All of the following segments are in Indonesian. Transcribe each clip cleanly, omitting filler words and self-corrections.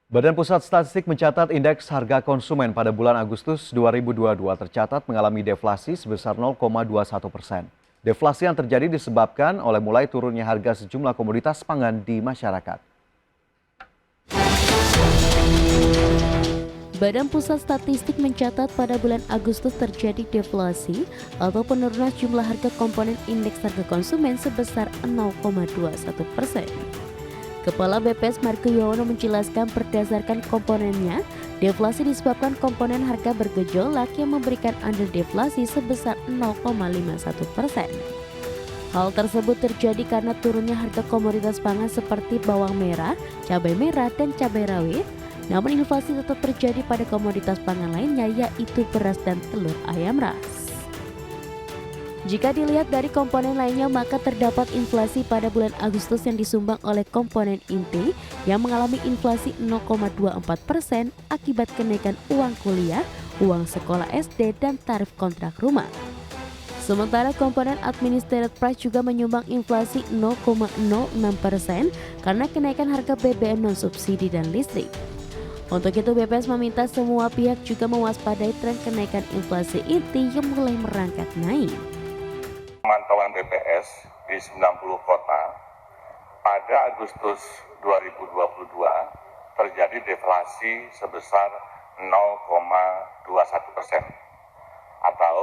Badan Pusat Statistik mencatat indeks harga konsumen pada bulan Agustus 2022 tercatat mengalami deflasi sebesar 0,21%. Deflasi yang terjadi disebabkan oleh mulai turunnya harga sejumlah komoditas pangan di masyarakat. Badan Pusat Statistik mencatat pada bulan Agustus terjadi deflasi atau penurunan jumlah harga komponen indeks harga konsumen sebesar 0,21%. Kepala BPS Margo Yuwono menjelaskan berdasarkan komponennya, deflasi disebabkan komponen harga bergejolak yang memberikan andil deflasi sebesar 0,51%. Hal tersebut terjadi karena turunnya harga komoditas pangan seperti bawang merah, cabai merah, dan cabai rawit. Namun inflasi tetap terjadi pada komoditas pangan lainnya yaitu beras dan telur ayam ras. Jika dilihat dari komponen lainnya maka terdapat inflasi pada bulan Agustus yang disumbang oleh komponen inti yang mengalami inflasi 0,24% akibat kenaikan uang kuliah, uang sekolah SD, dan tarif kontrak rumah. Sementara komponen administrative price juga menyumbang inflasi 0,06% karena kenaikan harga BBM non-subsidi dan listrik. Untuk itu BPS meminta semua pihak juga mewaspadai tren kenaikan inflasi inti yang mulai merangkak naik. Pemantauan BPS di 90 kota pada Agustus 2022 terjadi deflasi sebesar 0,21% atau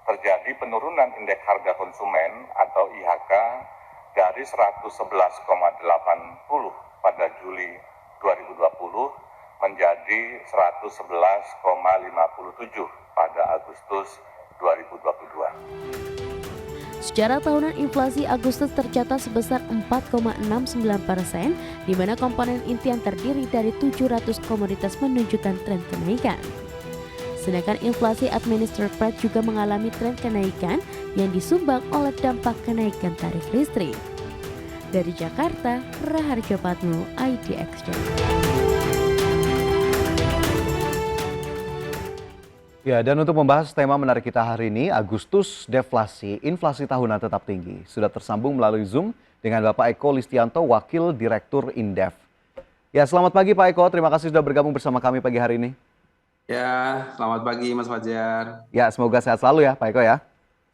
terjadi penurunan indeks harga konsumen atau IHK dari 111,80 pada Juli 2020 menjadi 111,57 pada Agustus 2022. Secara tahunan inflasi Agustus tercatat sebesar 4,69%, di mana komponen inti yang terdiri dari 700 komoditas menunjukkan tren kenaikan. Sedangkan inflasi administrative price juga mengalami tren kenaikan yang disumbang oleh dampak kenaikan tarif listrik. Dari Jakarta, Raharjo Patmo, IDX. Ya, dan untuk membahas tema menarik kita hari ini, Agustus deflasi, inflasi tahunan tetap tinggi. Sudah tersambung melalui Zoom dengan Bapak Eko Listianto, Wakil Direktur Indef. Ya, selamat pagi Pak Eko, terima kasih sudah bergabung bersama kami pagi hari ini. Ya, selamat pagi Mas Fajar. Ya, semoga sehat selalu ya Pak Eko ya.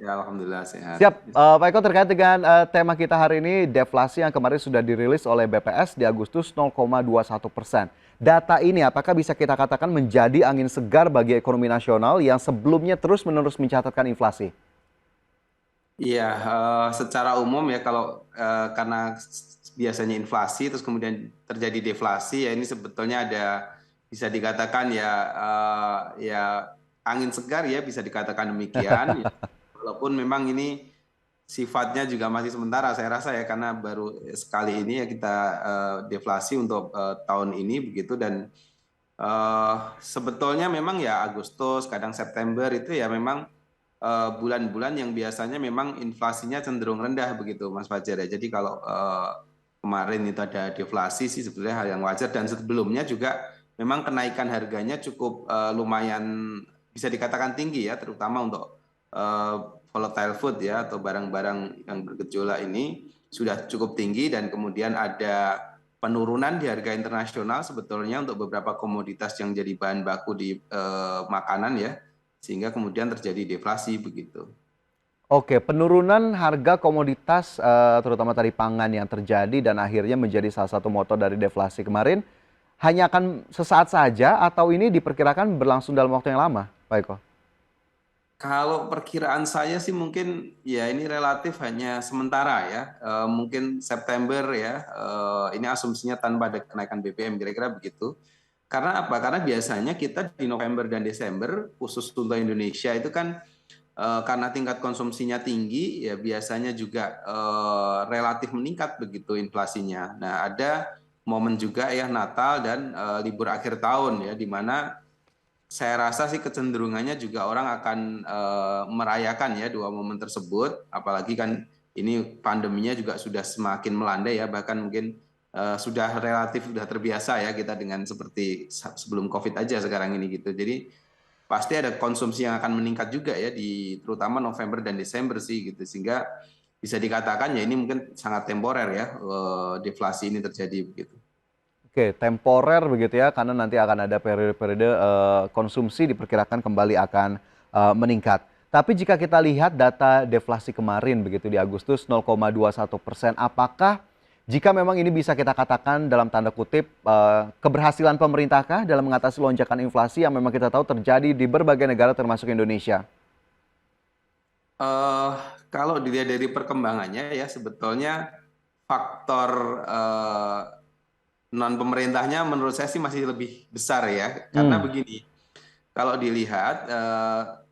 Ya, alhamdulillah sehat. Siap, Pak Eko terkait dengan tema kita hari ini, deflasi yang kemarin sudah dirilis oleh BPS di Agustus 0,21%. Data ini apakah bisa kita katakan menjadi angin segar bagi ekonomi nasional yang sebelumnya terus-menerus mencatatkan inflasi? Iya, secara umum ya kalau karena biasanya inflasi terus kemudian terjadi deflasi ya ini sebetulnya ada bisa dikatakan ya angin segar ya bisa dikatakan demikian. Walaupun memang ini sifatnya juga masih sementara saya rasa ya karena baru sekali ini ya kita deflasi untuk tahun ini begitu dan sebetulnya memang ya Agustus kadang September itu ya memang bulan-bulan yang biasanya memang inflasinya cenderung rendah begitu Mas Fajar ya. Jadi kalau kemarin itu ada deflasi sih sebetulnya hal yang wajar dan sebelumnya juga memang kenaikan harganya cukup lumayan bisa dikatakan tinggi ya terutama untuk volatile food ya atau barang-barang yang bergejolak ini sudah cukup tinggi dan kemudian ada penurunan di harga internasional sebetulnya untuk beberapa komoditas yang jadi bahan baku di makanan ya sehingga kemudian terjadi deflasi begitu. Oke, penurunan harga komoditas terutama tadi pangan yang terjadi dan akhirnya menjadi salah satu motor dari deflasi kemarin hanya akan sesaat saja atau ini diperkirakan berlangsung dalam waktu yang lama, Pak Eko? Kalau perkiraan saya sih mungkin ya ini relatif hanya sementara ya, mungkin September ya, ini asumsinya tanpa ada kenaikan BBM kira-kira begitu. Karena apa? Karena biasanya kita di November dan Desember khusus untuk Indonesia itu kan karena tingkat konsumsinya tinggi ya biasanya juga relatif meningkat begitu inflasinya. Nah ada momen juga ya Natal dan libur akhir tahun ya di mana saya rasa sih kecenderungannya juga orang akan merayakan ya dua momen tersebut, apalagi kan ini pandeminya juga sudah semakin melandai ya, bahkan mungkin sudah relatif sudah terbiasa ya kita dengan seperti sebelum COVID aja sekarang ini gitu. Jadi pasti ada konsumsi yang akan meningkat juga ya di terutama November dan Desember sih gitu, sehingga bisa dikatakan ya ini mungkin sangat temporer ya deflasi ini terjadi begitu. Oke, temporer begitu ya, karena nanti akan ada periode-periode konsumsi diperkirakan kembali akan meningkat. Tapi jika kita lihat data deflasi kemarin begitu di Agustus 0,21%, apakah jika memang ini bisa kita katakan dalam tanda kutip keberhasilan pemerintahkah dalam mengatasi lonjakan inflasi yang memang kita tahu terjadi di berbagai negara termasuk Indonesia? Eh, Kalau dilihat dari perkembangannya ya sebetulnya faktor non pemerintahnya menurut saya sih masih lebih besar ya. Karena Hmm, begini, kalau dilihat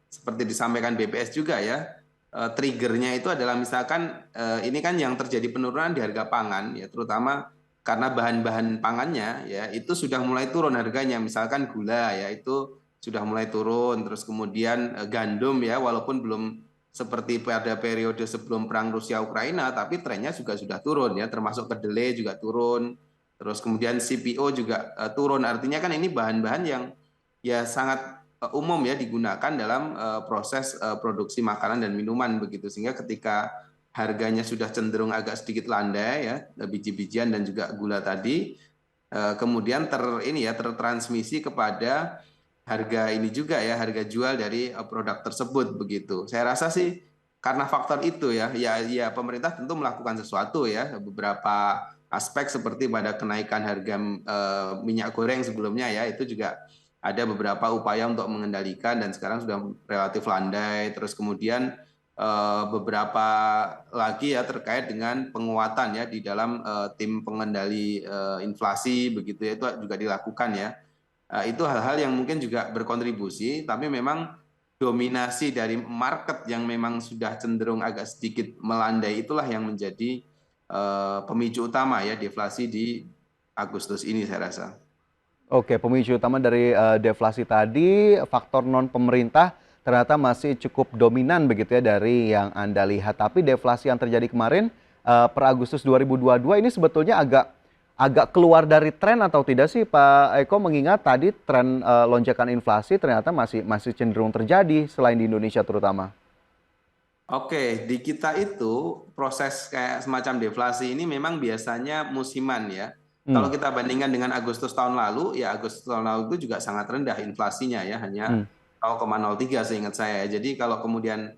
seperti disampaikan BPS juga ya, triggernya itu adalah misalkan ini kan yang terjadi penurunan di harga pangan ya, terutama karena bahan-bahan pangannya ya itu sudah mulai turun harganya. Misalkan gula ya itu sudah mulai turun, terus kemudian gandum ya walaupun belum seperti pada periode sebelum perang Rusia Ukraina, tapi trennya juga sudah turun ya, termasuk kedelai juga turun. Terus kemudian CPO juga turun. Artinya kan ini bahan-bahan yang ya sangat umum ya digunakan dalam proses produksi makanan dan minuman begitu. Sehingga ketika harganya sudah cenderung agak sedikit landai ya, biji-bijian dan juga gula tadi, kemudian ini ya tertransmisi kepada harga ini juga ya, harga jual dari produk tersebut begitu. Saya rasa sih karena faktor itu ya, ya pemerintah tentu melakukan sesuatu ya, beberapa aspek seperti pada kenaikan harga minyak goreng sebelumnya ya, itu juga ada beberapa upaya untuk mengendalikan dan sekarang sudah relatif landai. Terus kemudian beberapa lagi ya terkait dengan penguatan ya di dalam tim pengendali inflasi begitu ya, itu juga dilakukan ya. Itu hal-hal yang mungkin juga berkontribusi, tapi memang dominasi dari market yang memang sudah cenderung agak sedikit melandai itulah yang menjadi pemicu utama ya deflasi di Agustus ini saya rasa. oke, pemicu utama dari deflasi tadi, faktor non pemerintah ternyata masih cukup dominan begitu ya dari yang Anda lihat. Tapi deflasi yang terjadi kemarin per Agustus 2022 ini sebetulnya agak agak keluar dari tren atau tidak sih Pak Eko, mengingat tadi tren lonjakan inflasi ternyata masih masih cenderung terjadi selain di Indonesia terutama. Oke, di kita itu proses kayak semacam deflasi ini memang biasanya musiman ya. Hmm, Kalau kita bandingkan dengan Agustus tahun lalu, ya Agustus tahun lalu itu juga sangat rendah inflasinya ya, hanya hmm. 0,03 seingat saya. Jadi kalau kemudian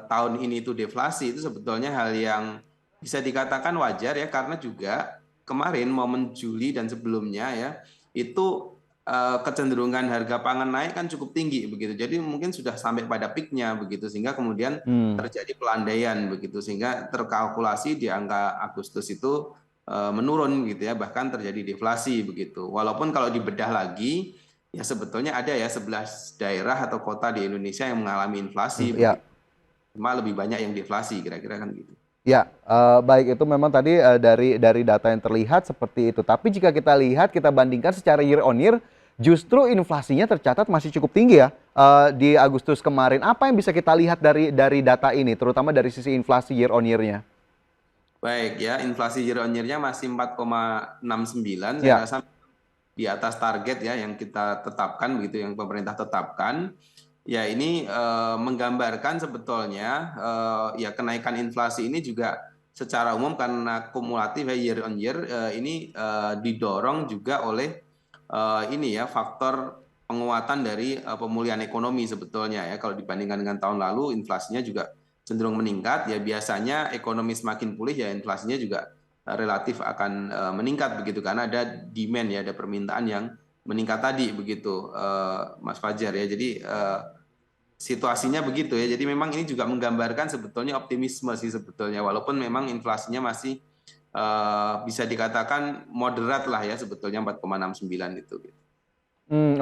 tahun ini itu deflasi itu sebetulnya hal yang bisa dikatakan wajar ya, karena juga kemarin momen Juli dan sebelumnya ya itu kecenderungan harga pangan naik kan cukup tinggi begitu. Jadi mungkin sudah sampai pada peaknya begitu sehingga kemudian Hmm. terjadi pelandaian begitu sehingga terkalkulasi di angka Agustus itu menurun gitu ya, bahkan terjadi deflasi begitu. Walaupun kalau dibedah lagi ya sebetulnya ada ya 11 daerah atau kota di Indonesia yang mengalami inflasi Ya. begitu. Cuma lebih banyak yang deflasi kira-kira kan gitu. Ya, baik itu memang tadi dari data yang terlihat seperti itu. Tapi jika kita lihat, kita bandingkan secara year on year, justru inflasinya tercatat masih cukup tinggi ya di Agustus kemarin. Apa yang bisa kita lihat dari data ini, terutama dari sisi inflasi year on year-nya? Baik ya, inflasi year on year-nya masih 4,69, saya Ya, rasa di atas target ya yang kita tetapkan begitu, yang pemerintah tetapkan. Ya ini menggambarkan sebetulnya ya kenaikan inflasi ini juga secara umum karena kumulatif ya year on year ini didorong juga oleh ini ya faktor penguatan dari pemulihan ekonomi sebetulnya ya. Kalau dibandingkan dengan tahun lalu inflasinya juga cenderung meningkat ya, biasanya ekonomi semakin pulih ya inflasinya juga relatif akan meningkat begitu karena ada demand ya, ada permintaan yang meningkat tadi begitu Mas Fajar ya. Jadi situasinya begitu ya. Jadi memang ini juga menggambarkan sebetulnya optimisme sih sebetulnya, walaupun memang inflasinya masih bisa dikatakan moderat lah ya sebetulnya 4,69 itu.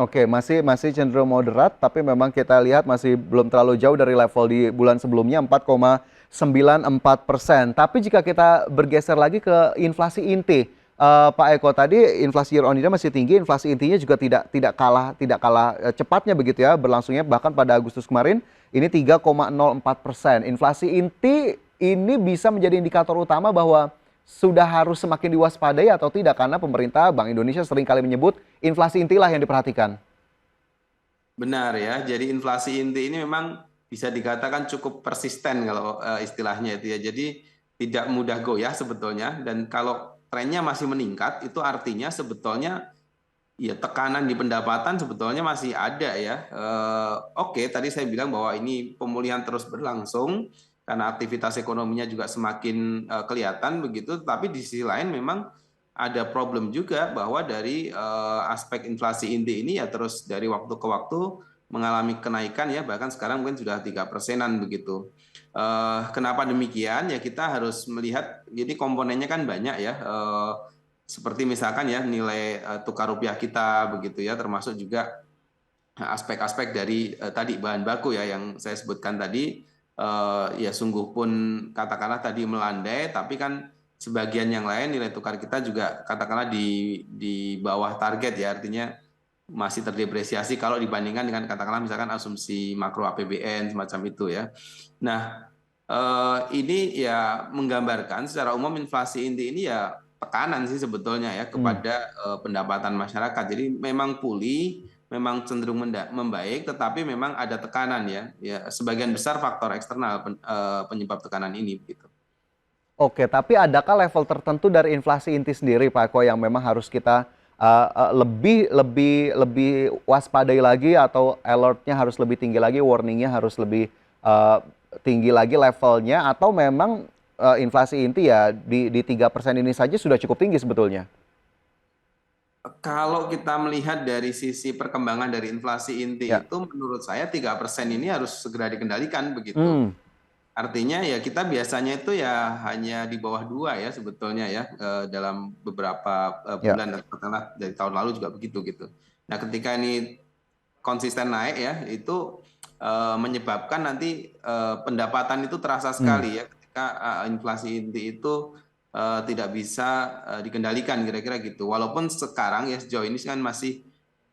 oke, masih masih cenderung moderat, tapi memang kita lihat masih belum terlalu jauh dari level di bulan sebelumnya 4,94%. Tapi jika kita bergeser lagi ke inflasi inti, Pak Eko, tadi inflasi year on year masih tinggi, inflasi intinya juga tidak kalah cepatnya begitu ya berlangsungnya, bahkan pada Agustus kemarin ini 3,04%. Inflasi inti ini bisa menjadi indikator utama bahwa sudah harus semakin diwaspadai atau tidak, karena pemerintah Bank Indonesia seringkali menyebut inflasi intilah yang diperhatikan. Benar ya. Jadi inflasi inti ini memang bisa dikatakan cukup persisten kalau istilahnya itu ya. Jadi tidak mudah goyah sebetulnya, dan kalau trennya masih meningkat, itu artinya sebetulnya ya tekanan di pendapatan sebetulnya masih ada ya. Oke, tadi saya bilang bahwa ini pemulihan terus berlangsung karena aktivitas ekonominya juga semakin kelihatan begitu. Tapi di sisi lain memang ada problem juga bahwa dari aspek inflasi inti ini ya terus dari waktu ke waktu mengalami kenaikan ya, bahkan sekarang mungkin sudah 3%-an begitu. Kenapa demikian? Ya kita harus melihat, jadi komponennya kan banyak ya. Seperti misalkan ya nilai tukar rupiah kita begitu ya, termasuk juga aspek-aspek dari tadi bahan baku ya yang saya sebutkan tadi, ya sungguh pun katakanlah tadi melandai, tapi kan sebagian yang lain nilai tukar kita juga katakanlah di bawah target ya, artinya masih terdepresiasi kalau dibandingkan dengan katakanlah misalkan asumsi makro APBN semacam itu ya. Nah, ini ya menggambarkan secara umum inflasi inti ini ya tekanan sih sebetulnya ya kepada pendapatan masyarakat. Jadi memang pulih, memang cenderung membaik, tetapi memang ada tekanan ya. Ya sebagian besar faktor eksternal penyebab tekanan ini begitu. Oke, tapi adakah level tertentu dari inflasi inti sendiri, Pak Eko, yang memang harus kita lebih waspadai lagi, atau alertnya harus lebih tinggi lagi, warningnya harus lebih tinggi lagi levelnya, atau memang inflasi inti ya di 3% ini saja sudah cukup tinggi sebetulnya? Kalau kita melihat dari sisi perkembangan dari inflasi inti Ya. itu, menurut saya 3% ini harus segera dikendalikan begitu. Artinya ya kita biasanya itu ya hanya di bawah 2 ya sebetulnya ya, dalam beberapa Ya. bulan, katakanlah dari tahun lalu juga begitu gitu. Nah ketika ini konsisten naik ya, itu menyebabkan nanti pendapatan itu terasa sekali ya ketika inflasi inti itu tidak bisa dikendalikan kira-kira gitu. Walaupun sekarang ya sejauh ini kan masih,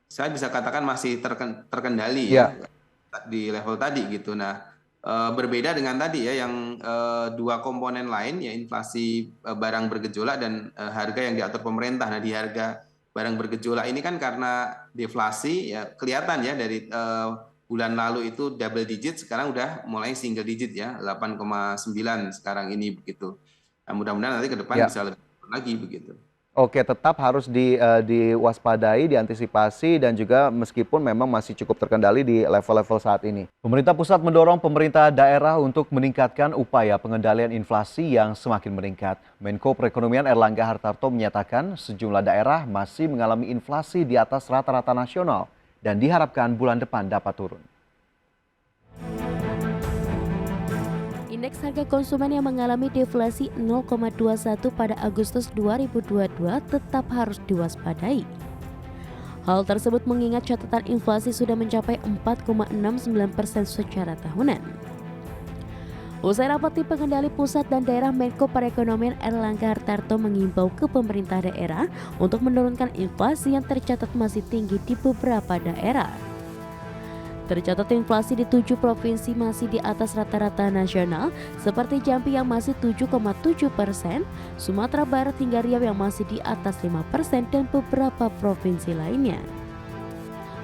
saya bisa katakan masih terkendali ya di level tadi gitu. Nah berbeda dengan tadi ya yang dua komponen lain ya, inflasi barang bergejolak dan harga yang diatur pemerintah. Nah di harga barang bergejolak ini kan karena deflasi ya kelihatan ya, dari bulan lalu itu double digit, sekarang udah mulai single digit ya, 8,9 sekarang ini begitu. Nah, mudah-mudahan nanti ke depan bisa lebih lagi begitu. Oke, tetap harus diwaspadai, diantisipasi, dan juga meskipun memang masih cukup terkendali di level-level saat ini. Pemerintah pusat mendorong pemerintah daerah untuk meningkatkan upaya pengendalian inflasi yang semakin meningkat. Menko Perekonomian Erlangga Hartarto menyatakan sejumlah daerah masih mengalami inflasi di atas rata-rata nasional dan diharapkan bulan depan dapat turun. Indeks harga konsumen yang mengalami deflasi 0,21 pada Agustus 2022 tetap harus diwaspadai. Hal tersebut mengingat catatan inflasi sudah mencapai 4,69% secara tahunan. Usai rapat tim pengendali pusat dan daerah, Menko Perekonomian Erlangga Hartarto mengimbau ke pemerintah daerah untuk menurunkan inflasi yang tercatat masih tinggi di beberapa daerah. Tercatat inflasi di 7 provinsi masih di atas rata-rata nasional, seperti Jambi yang masih 7,7%, Sumatera Barat hingga Riau yang masih di atas 5%, dan beberapa provinsi lainnya.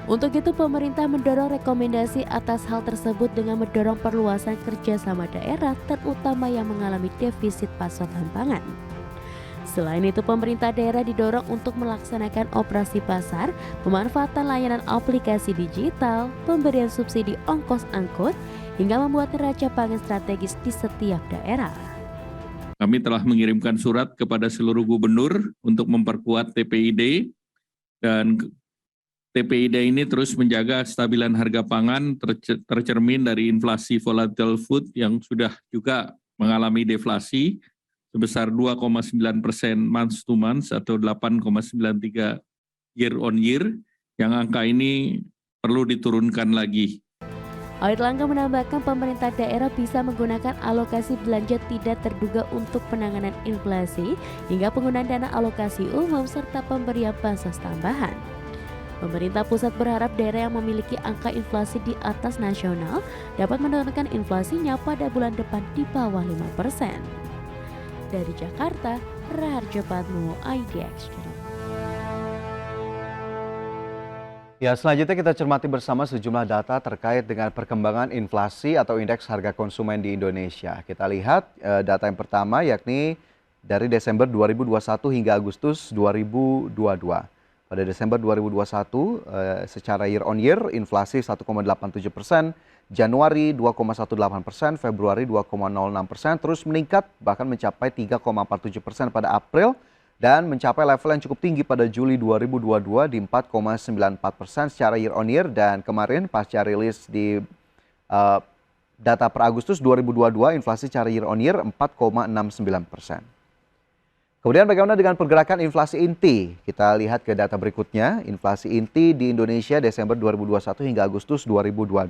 Untuk itu, pemerintah mendorong rekomendasi atas hal tersebut dengan mendorong perluasan kerjasama daerah, terutama yang mengalami defisit pasokan pangan. Selain itu, pemerintah daerah didorong untuk melaksanakan operasi pasar, pemanfaatan layanan aplikasi digital, pemberian subsidi ongkos angkut, hingga membuat neraca pangan strategis di setiap daerah. Kami telah mengirimkan surat kepada seluruh gubernur untuk memperkuat TPID, dan TPID ini terus menjaga stabilan harga pangan tercermin dari inflasi volatile food yang sudah juga mengalami deflasi sebesar 2,9% month to month atau 8,93 year on year, yang angka ini perlu diturunkan lagi. Erlangga menambahkan pemerintah daerah bisa menggunakan alokasi belanja tidak terduga untuk penanganan inflasi hingga penggunaan dana alokasi umum serta pemberian bansos tambahan. Pemerintah pusat berharap daerah yang memiliki angka inflasi di atas nasional dapat menurunkan inflasinya pada bulan depan di bawah 5%. Dari Jakarta, Raharjo Padmo, IDX. Ya, selanjutnya kita cermati bersama sejumlah data terkait dengan perkembangan inflasi atau indeks harga konsumen di Indonesia. Kita lihat data yang pertama, yakni dari Desember 2021 hingga Agustus 2022. Pada Desember 2021, secara year on year, inflasi 1,87%, Januari 2,18%, Februari 2,06%, terus meningkat bahkan mencapai 3,47% pada April, dan mencapai level yang cukup tinggi pada Juli 2022 di 4,94% secara year on year, dan kemarin pasca rilis di data per Agustus 2022, inflasi secara year on year 4,69%. Kemudian bagaimana dengan pergerakan inflasi inti? Kita lihat ke data berikutnya. Inflasi inti di Indonesia Desember 2021 hingga Agustus 2022.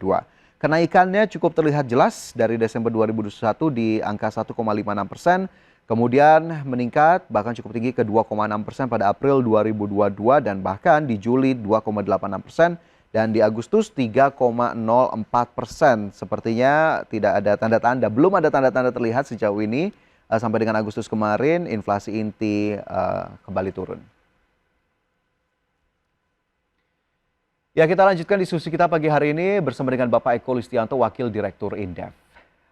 Kenaikannya cukup terlihat jelas dari Desember 2021 di angka 1,56%, kemudian meningkat bahkan cukup tinggi ke 2,6% pada April 2022, dan bahkan di Juli 2,86%, dan di Agustus 3,04%. Sepertinya tidak ada tanda-tanda, belum ada tanda-tanda terlihat sejauh ini. Sampai dengan Agustus kemarin, inflasi inti kembali turun. Ya, kita lanjutkan diskusi kita pagi hari ini bersama dengan Bapak Eko Listianto, Wakil Direktur Indef.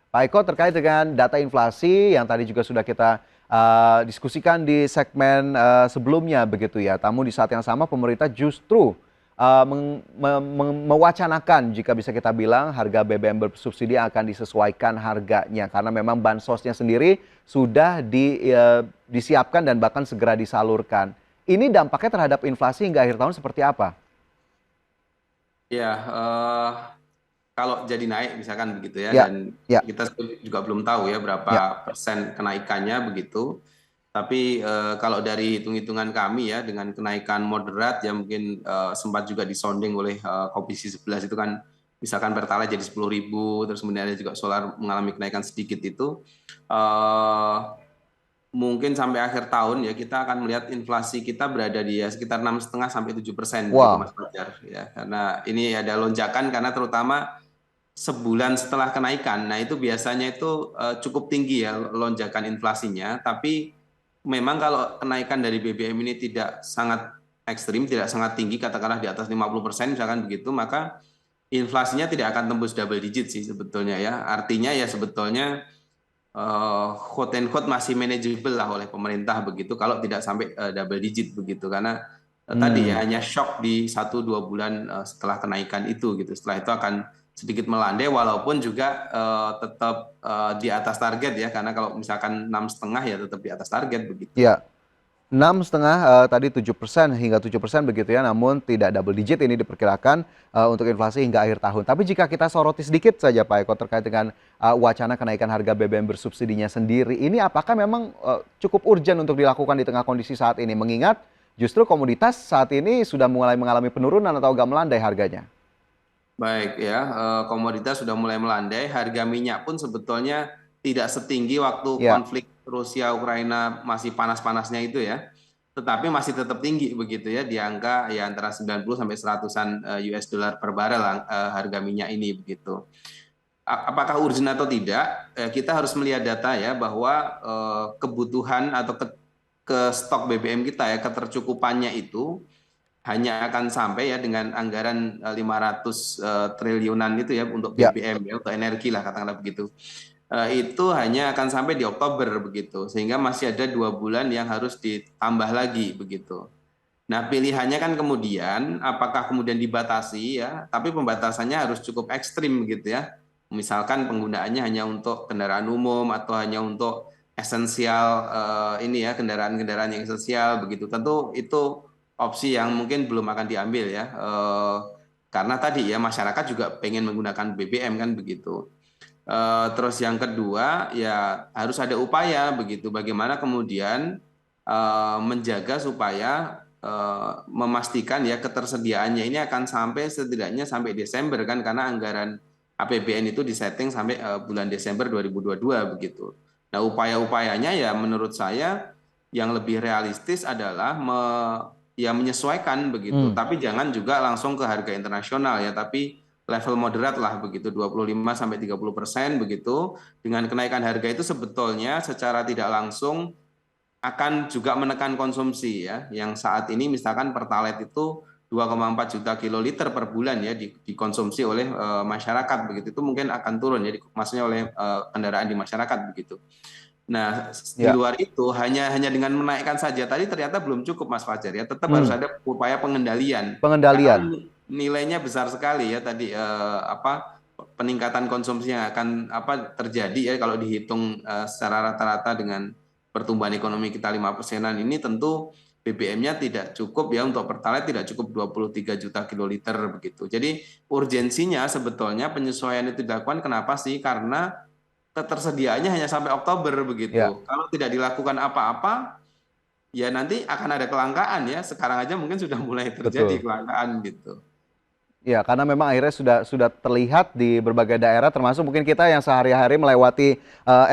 Pak Eko, terkait dengan data inflasi yang tadi juga sudah kita diskusikan di segmen sebelumnya begitu ya. Namun di saat yang sama pemerintah justru mewacanakan, jika bisa kita bilang, harga BBM bersubsidi akan disesuaikan harganya karena memang bansosnya sendiri sudah disiapkan dan bahkan segera disalurkan. Ini dampaknya terhadap inflasi hingga akhir tahun seperti apa? Ya, kalau jadi naik misalkan begitu ya, Ya, dan ya. kita juga belum tahu ya berapa persen kenaikannya begitu. Tapi kalau dari hitung-hitungan kami ya, dengan kenaikan moderat ya mungkin sempat juga disonding oleh Komisi 11 itu kan, misalkan Pertalite jadi 10.000, terus kemudian ada juga solar mengalami kenaikan sedikit itu. Mungkin sampai akhir tahun ya kita akan melihat inflasi kita berada di sekitar 6,5 sampai 7% begitu Wow. Mas Fajar ya. Karena ini ada lonjakan karena terutama sebulan setelah kenaikan. Nah, itu biasanya itu cukup tinggi ya lonjakan inflasinya, tapi memang kalau kenaikan dari BBM ini tidak sangat ekstrim, tidak sangat tinggi, katakanlah di atas 50% misalkan begitu, maka inflasinya tidak akan tembus double digit sih sebetulnya ya. Artinya ya sebetulnya quote and quote masih manageable lah oleh pemerintah begitu kalau tidak sampai double digit begitu, karena tadi ya hanya shock di 1-2 bulan setelah kenaikan itu gitu. Setelah itu akan sedikit melandai walaupun juga tetap di atas target ya, karena kalau misalkan 6,5 ya tetap di atas target begitu. Ya, 6,5 tadi 7% hingga 7% begitu ya, namun tidak double digit ini diperkirakan untuk inflasi hingga akhir tahun. Tapi jika kita soroti sedikit saja Pak Eko terkait dengan wacana kenaikan harga BBM bersubsidinya sendiri, ini apakah memang cukup urgent untuk dilakukan di tengah kondisi saat ini, mengingat justru komoditas saat ini sudah mulai mengalami penurunan atau agak melandai harganya? Baik ya, komoditas sudah mulai melandai, harga minyak pun sebetulnya tidak setinggi waktu konflik Rusia Ukraina masih panas-panasnya itu ya, tetapi masih tetap tinggi begitu ya, di angka ya antara 90 sampai 100-an US dollar per barel harga minyak ini begitu. Apakah urgent atau tidak? Kita harus melihat data ya, bahwa kebutuhan atau ke stok BBM kita ya, ketercukupannya itu hanya akan sampai ya dengan anggaran 500 triliunan itu ya untuk BBM ya, untuk energi lah katakanlah begitu. Itu hanya akan sampai di Oktober begitu, sehingga masih ada 2 bulan yang harus ditambah lagi begitu. Nah, pilihannya kan kemudian apakah kemudian dibatasi ya, tapi pembatasannya harus cukup ekstrim gitu ya. Misalkan penggunaannya hanya untuk kendaraan umum atau hanya untuk esensial ini ya, kendaraan-kendaraan yang esensial begitu. Tentu itu opsi yang mungkin belum akan diambil ya, karena tadi ya masyarakat juga pengen menggunakan BBM kan begitu. Terus yang kedua ya harus ada upaya begitu, bagaimana kemudian menjaga supaya memastikan ya ketersediaannya ini akan sampai setidaknya sampai Desember kan, karena anggaran APBN itu disetting sampai bulan Desember 2022 begitu. Nah, upaya-upayanya ya menurut saya yang lebih realistis adalah menyesuaikan begitu, tapi jangan juga langsung ke harga internasional ya, tapi level moderat lah begitu, 25-30% begitu. Dengan kenaikan harga itu sebetulnya secara tidak langsung akan juga menekan konsumsi ya, yang saat ini misalkan Pertalite itu 2,4 juta kiloliter per bulan ya dikonsumsi oleh masyarakat begitu, itu mungkin akan turun ya, maksudnya oleh kendaraan di masyarakat begitu. Nah, di Ya, luar itu hanya dengan menaikkan saja tadi ternyata belum cukup Mas Fajar ya. Tetap harus hmm, ada upaya pengendalian. Karena pengendalian. nilainya besar sekali ya tadi peningkatan konsumsi yang akan terjadi ya kalau dihitung secara rata-rata dengan pertumbuhan ekonomi kita 5%-an ini tentu BBM-nya tidak cukup ya untuk Pertalite tidak cukup 23 juta kiloliter begitu. Jadi urgensinya sebetulnya penyesuaian itu dilakukan kenapa sih? Karena ketersediaannya hanya sampai Oktober Ya, begitu. Kalau tidak dilakukan apa-apa, ya nanti akan ada kelangkaan ya. Sekarang aja mungkin sudah mulai terjadi betul. kelangkaan gitu. Ya, karena memang akhirnya sudah terlihat di berbagai daerah, termasuk mungkin kita yang sehari-hari melewati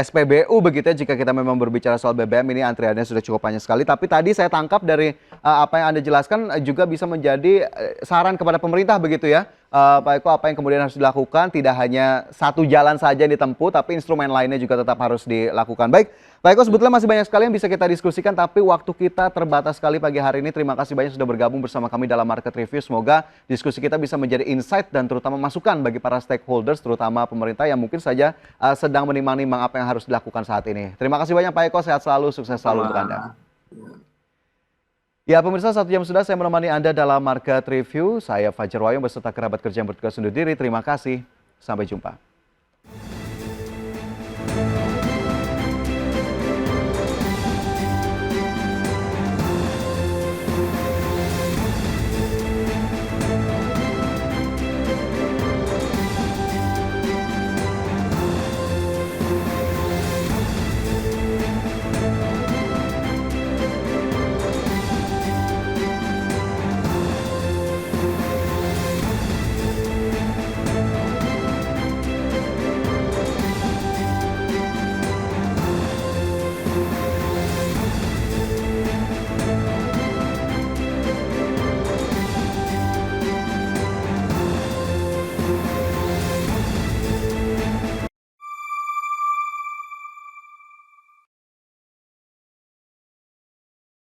SPBU begitu ya. Jika kita memang berbicara soal BBM, ini antriannya sudah cukup panjang sekali. Tapi tadi saya tangkap dari apa yang Anda jelaskan juga bisa menjadi saran kepada pemerintah begitu ya, Pak Eko, apa yang kemudian harus dilakukan? Tidak hanya satu jalan saja yang ditempuh, tapi instrumen lainnya juga tetap harus dilakukan. Baik, Pak Eko, sebetulnya masih banyak sekali yang bisa kita diskusikan, tapi waktu kita terbatas sekali pagi hari ini. Terima kasih banyak sudah bergabung bersama kami dalam Market Review. Semoga diskusi kita bisa menjadi insight dan terutama masukan bagi para stakeholders, terutama pemerintah yang mungkin saja sedang menimang-nimang apa yang harus dilakukan saat ini. Terima kasih banyak Pak Eko, sehat selalu, sukses selalu untuk Anda. Ya pemirsa, 1 jam sudah saya menemani Anda dalam Market Review. Saya Fajar Wayung beserta kerabat kerja yang bertugas undur diri. Terima kasih, sampai jumpa.